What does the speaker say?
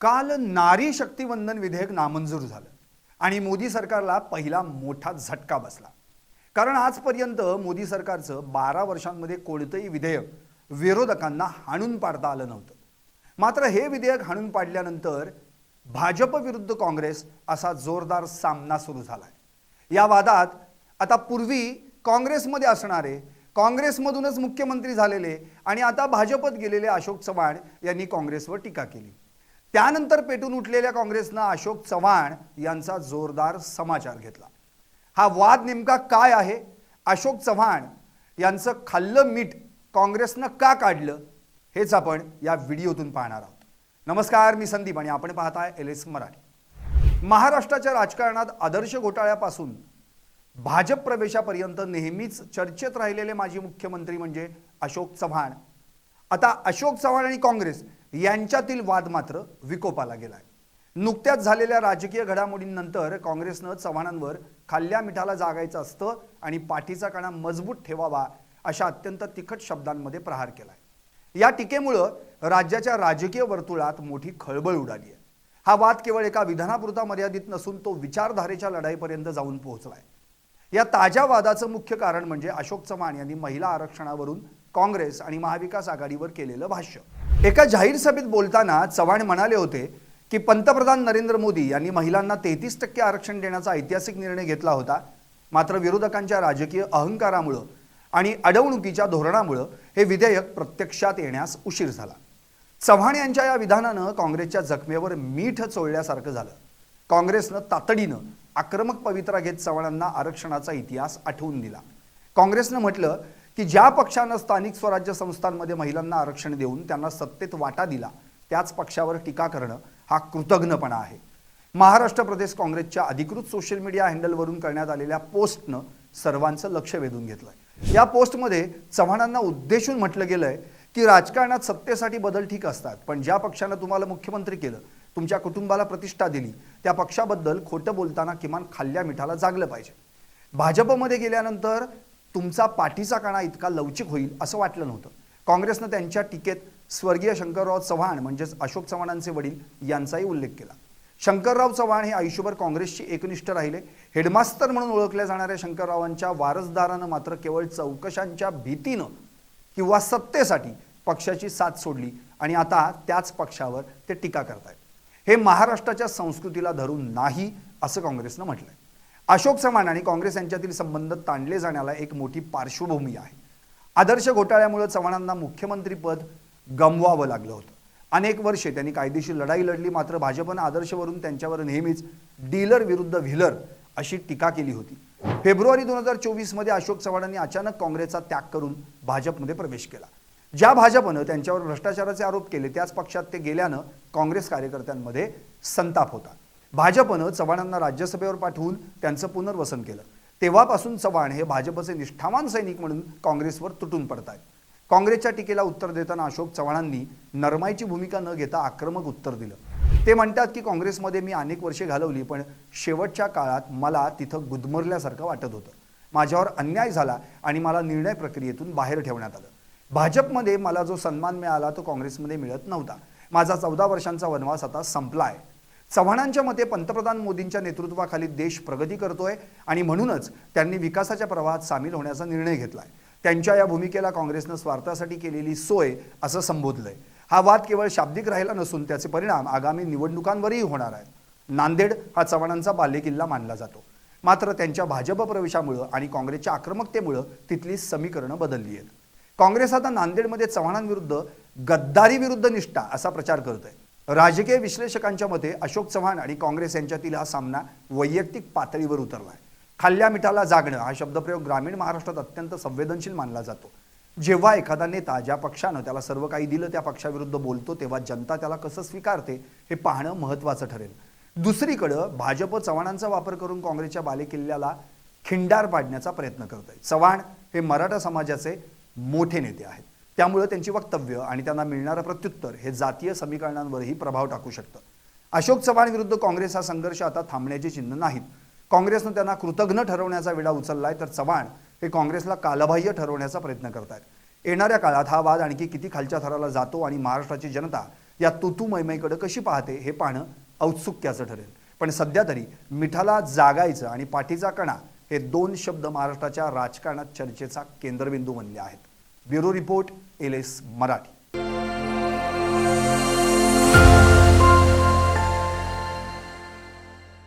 काल नारी शक्तीवंदन विधेयक नामंजूर झालं आणि मोदी सरकारला पहिला मोठा झटका बसला। कारण आजपर्यंत मोदी सरकारचं 12 वर्षांमध्ये कोणतंही विधेयक विरोधकांना हाणून पाडता आलं नव्हतं। मात्र हे विधेयक हाणून पाडल्यानंतर भाजप विरुद्ध काँग्रेस असा जोरदार सामना सुरू झालाय। या वादात आता पूर्वी काँग्रेसमध्ये असणारे, काँग्रेसमधूनच मुख्यमंत्री झालेले आणि आता भाजपत गेलेले अशोक चव्हाण यांनी काँग्रेसवर टीका केली। त्यानंतर पेटून उठलेल्या काँग्रेसने अशोक चव्हाण यांचा जोरदार समाचार घेतला। हा वाद नेमका काय आहे, अशोक चव्हाण यांचं खाल्लं मीठ काँग्रेसने का काढलं, हेच आपण या व्हिडिओतून पाहणार आहोत। नमस्कार, मी संदीप आणि आपण पाहताय LS मराठी। महाराष्ट्राच्या राजकारणात आदर्श घोटाळ्यापासून भाजप प्रवेशापर्यंत नेहमीच चर्चेत राहिलेले माजी मुख्यमंत्री म्हणजे अशोक चव्हाण। आता अशोक चव्हाण आणि काँग्रेस यांच्यातील वाद मात्र विकोपाला गेलाय। नुकत्याच झालेल्या राजकीय घडामोडींनंतर काँग्रेसने चव्हाणांवर खाल्ल्या मिठाला जागायचं असतं आणि पाठीचा कणा मजबूत ठेवावा अशा अत्यंत तिखट शब्दांमध्ये प्रहार केलाय। या टीकेमुळे राज्याच्या राजकीय वर्तुळात मोठी खळबळ उडाली आहे। हा वाद केवळ एका विधानापुरता मर्यादित नसून तो विचारधारेच्या लढाईपर्यंत जाऊन पोहोचलाय। या ताज्या वादाचं मुख्य कारण म्हणजे अशोक चव्हाण यांनी महिला आरक्षणावरून काँग्रेस आणि महाविकास आघाडीवर केलेलं भाष्य। एका जाहीर सभेत बोलताना चव्हाण म्हणाले होते की पंतप्रधान नरेंद्र मोदी यांनी महिलांना 33% आरक्षण देण्याचा ऐतिहासिक निर्णय घेतला होता। मात्र विरोधकांच्या राजकीय अहंकारामुळे आणि अडवणुकीच्या धोरणामुळे हे विधेयक प्रत्यक्षात येण्यास उशीर झाला। चव्हाण यांच्या या विधानानं काँग्रेसच्या जखमेवर मीठ चोळल्यासारखं झालं। काँग्रेसनं तातडीनं आक्रमक पवित्रा घेत चव्हाणांना आरक्षणाचा इतिहास आठवून दिला। काँग्रेसनं म्हटलं की ज्या पक्षानं स्थानिक स्वराज्य संस्थांमध्ये महिलांना आरक्षण देऊन त्यांना सत्तेत वाटा दिला त्याच पक्षावर टीका करणं हा कृतज्ञपणा आहे। महाराष्ट्र प्रदेश काँग्रेसच्या अधिकृत सोशल मीडिया हँडलवरून करण्यात आलेल्या पोस्टनं सर्वांचं लक्ष वेधून घेतलंय। या पोस्टमध्ये चव्हाणांना उद्देशून म्हटलं गेलंय की राजकारणात सत्तेसाठी बदल ठीक असतात, पण ज्या पक्षानं तुम्हाला मुख्यमंत्री केलं, तुमच्या कुटुंबाला प्रतिष्ठा दिली, त्या पक्षाबद्दल खोटं बोलताना किमान खाल्ल्या मिठाला जागलं पाहिजे। भाजपमध्ये गेल्यानंतर तुमचा पाठीचा कणा इतका लवचिक होईल असं वाटलं नव्हतं। काँग्रेसनं त्यांच्या टीकेत स्वर्गीय शंकरराव चव्हाण म्हणजेच अशोक चव्हाणांचे वडील यांचाही उल्लेख केला। शंकरराव चव्हाण हे आयुष्यभर काँग्रेसशी एकनिष्ठ राहिले। हेडमास्तर म्हणून ओळखल्या जाणाऱ्या शंकररावांच्या वारसदारानं मात्र केवळ चौकशांच्या भीतीनं किंवा सत्तेसाठी पक्षाची साथ सोडली आणि आता त्याच पक्षावर ते टीका करतायत। हे महाराष्ट्राच्या संस्कृतीला धरून नाही असं काँग्रेसनं म्हटलंय। अशोक चव्हाण आणि काँग्रेस यांच्यातील संबंध ताणले जाण्याला एक मोठी पार्श्वभूमी आहे। आदर्श घोटाळ्यामुळे चव्हाणांना मुख्यमंत्रीपद गमवावं लागलं होतं। अनेक वर्षे त्यांनी कायदेशीर लढाई लढली, मात्र भाजपनं आदर्शवरून त्यांच्यावर नेहमीच डीलर विरुद्ध व्हीलर अशी टीका केली होती। फेब्रुवारी 2024 मध्ये अशोक चव्हाणांनी अचानक काँग्रेसचा त्याग करून भाजपमध्ये प्रवेश केला। ज्या भाजपनं त्यांच्यावर भ्रष्टाचाराचे आरोप केले त्याच पक्षात ते गेल्यानं काँग्रेस कार्यकर्त्यांमध्ये संताप होता। भाजपनं चव्हाणांना राज्यसभेवर पाठवून त्यांचं पुनर्वसन केलं। तेव्हापासून चव्हाण हे भाजपचे निष्ठावान सैनिक म्हणून काँग्रेसवर तुटून पडतायत। काँग्रेसच्या टीकेला उत्तर देताना अशोक चव्हाणांनी नरमाईची भूमिका न घेता आक्रमक उत्तर दिलं। ते म्हणतात की काँग्रेसमध्ये मी अनेक वर्षे घालवली, पण शेवटच्या काळात मला तिथं गुदमरल्यासारखं वाटत होतं। माझ्यावर अन्याय झाला आणि मला निर्णय प्रक्रियेतून बाहेर ठेवण्यात आलं। भाजपमध्ये मला जो सन्मान मिळाला तो काँग्रेसमध्ये मिळत नव्हता। माझा 14 वर्षांचा वनवास आता संपलाय। चव्हाणांच्या मते पंतप्रधान मोदींच्या नेतृत्वाखाली देश प्रगती करतोय आणि म्हणूनच त्यांनी विकासाच्या प्रवाहात सामील होण्याचा निर्णय घेतलाय। त्यांच्या या भूमिकेला काँग्रेसनं स्वार्थासाठी केलेली सोय असं संबोधलंय। हा वाद केवळ शाब्दिक राहिला नसून त्याचे परिणाम आगामी निवडणुकांवरही होणार आहेत। नांदेड हा चव्हाणांचा बालेकिल्ला मानला जातो, मात्र त्यांच्या भाजप प्रवेशामुळे आणि काँग्रेसच्या आक्रमकतेमुळे तिथली समीकरणं बदलली आहेत। काँग्रेस आता नांदेडमध्ये चव्हाणांविरुद्ध गद्दारी विरुद्ध निष्ठा असा प्रचार करतोय। राजकीय विश्लेषकांच्या मते अशोक चव्हाण आणि काँग्रेस यांच्यातील हा सामना वैयक्तिक पातळीवर उतरलाय। खाल्ल्या मिठाला जागणं हा शब्दप्रयोग ग्रामीण महाराष्ट्रात अत्यंत संवेदनशील मानला जातो। जेव्हा एखादा नेता ज्या पक्षानं त्याला सर्व काही दिलं त्या पक्षाविरुद्ध बोलतो तेव्हा जनता त्याला कसं स्वीकारते हे पाहणं महत्त्वाचं ठरेल। दुसरीकडं भाजप चव्हाणांचा वापर करून काँग्रेसच्या बालेकिल्ल्याला खिंडार पाडण्याचा प्रयत्न करत आहे। चव्हाण हे मराठा समाजाचे मोठे नेते आहेत, त्यामुळे त्यांची वक्तव्य आणि त्यांना मिळणारं प्रत्युत्तर हे जातीय समीकरणांवरही प्रभाव टाकू शकतं। अशोक चव्हाण विरुद्ध काँग्रेस हा संघर्ष आता थांबण्याचे चिन्ह नाहीत। काँग्रेसनं त्यांना कृतज्ञ ठरवण्याचा विडा उचललाय, तर चव्हाण हे काँग्रेसला कालबाह्य ठरवण्याचा प्रयत्न करतायत। येणाऱ्या काळात हा वाद आणखी किती खालच्या थराला जातो आणि महाराष्ट्राची जनता या तुतू मैमैकडे कशी पाहते हे पाहणं औत्सुक्याचं ठरेल. पण सध्या तरी मिठाला जागायचं आणि पाठीचा कणा हे दोन शब्द महाराष्ट्राच्या राजकारणात चर्चेचा केंद्रबिंदू बनले आहेत. Bureau report, LS Marathi.